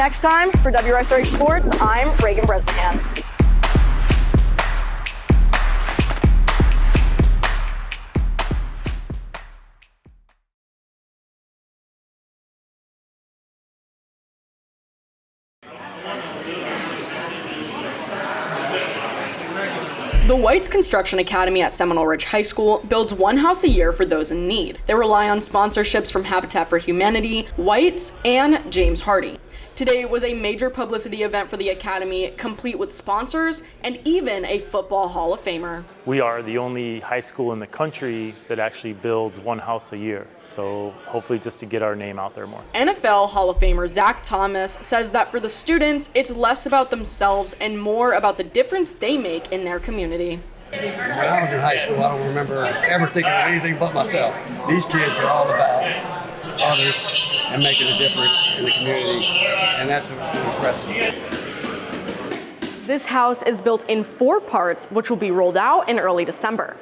Next time for WSRH Sports, I'm Reagan Bresnahan. The White's Construction Academy at Seminole Ridge High School builds one house a year for those in need. They rely on sponsorships from Habitat for Humanity, White's, and James Hardie. Today was a major publicity event for the Academy, complete with sponsors and even a football Hall of Famer. We are the only high school in the country that actually builds one house a year. So hopefully just to get our name out there more. NFL Hall of Famer Zach Thomas says that for the students, it's less about themselves and more about the difference they make in their community. When I was in high school, I don't remember ever thinking of anything but myself. These kids are all about others and making a difference in the community, and that's impressive. This house is built in 4 parts, which will be rolled out in early December.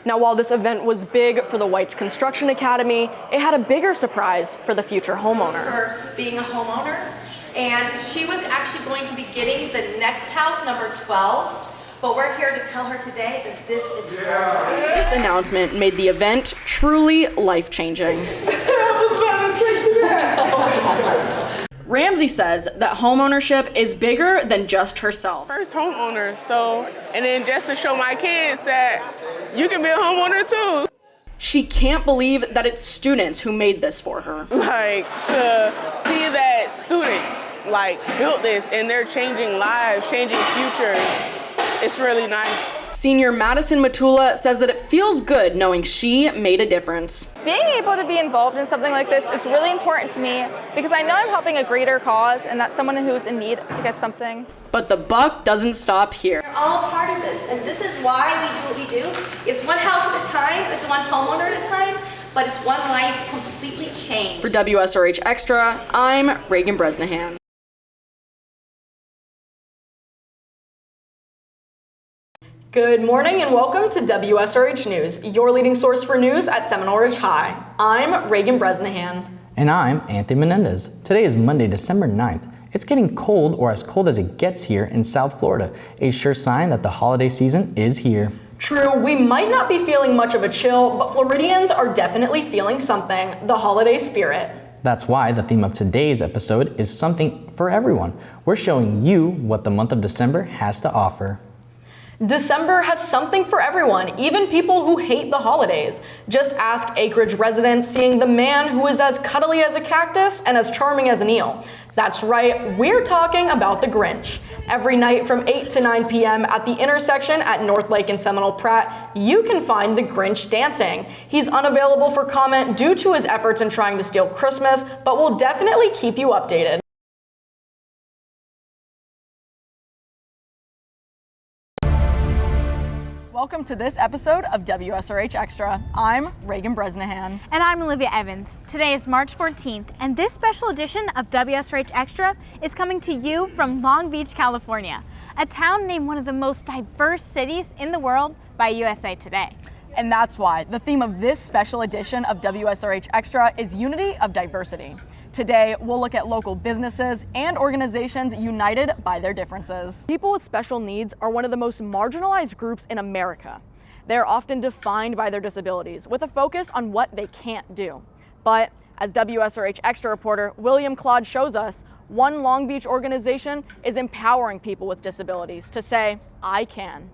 Now, while this event was big for the White's Construction Academy, it had a bigger surprise for the future homeowner. For being a homeowner, and she was actually going to be getting the next house, number 12. But we're here to tell her today that this is her. This announcement made the event truly life-changing. Ramsey says that homeownership is bigger than just herself. First homeowner, and then just to show my kids that you can be a homeowner too. She can't believe that it's students who made this for her. Like, to see that students built this and they're changing lives, changing futures. It's really nice. Senior Madison Matula says that it feels good knowing she made a difference. Being able to be involved in something like this is really important to me because I know I'm helping a greater cause and that someone who's in need gets something. But the buck doesn't stop here. We're all part of this, and this is why we do what we do. It's one house at a time, it's one homeowner at a time, but it's one life completely changed. For WSRH Extra, I'm Reagan Bresnahan. Good morning and welcome to WSRH News, your leading source for news at Seminole Ridge High. I'm Reagan Bresnahan. And I'm Anthony Menendez. Today is Monday, December 9th. It's getting cold, or as cold as it gets here in South Florida, a sure sign that the holiday season is here. True, we might not be feeling much of a chill, but Floridians are definitely feeling something, the holiday spirit. That's why the theme of today's episode is something for everyone. We're showing you what the month of December has to offer. December has something for everyone, even people who hate the holidays. Just ask Acreage residents seeing the man who is as cuddly as a cactus and as charming as an eel. That's right, we're talking about the Grinch. Every night from 8 to 9 p.m. at the intersection at North Lake and Seminole Pratt, you can find the Grinch dancing. He's unavailable for comment due to his efforts in trying to steal Christmas, but will definitely keep you updated. Welcome to this episode of WSRH Extra. I'm Reagan Bresnahan. And I'm Olivia Evans. Today is March 14th, and this special edition of WSRH Extra is coming to you from Long Beach, California, a town named one of the most diverse cities in the world by USA Today. And that's why the theme of this special edition of WSRH Extra is Unity of Diversity. Today, we'll look at local businesses and organizations united by their differences. People with special needs are one of the most marginalized groups in America. They're often defined by their disabilities, with a focus on what they can't do. But as WSRH Extra reporter William Claude shows us, one Long Beach organization is empowering people with disabilities to say, I can.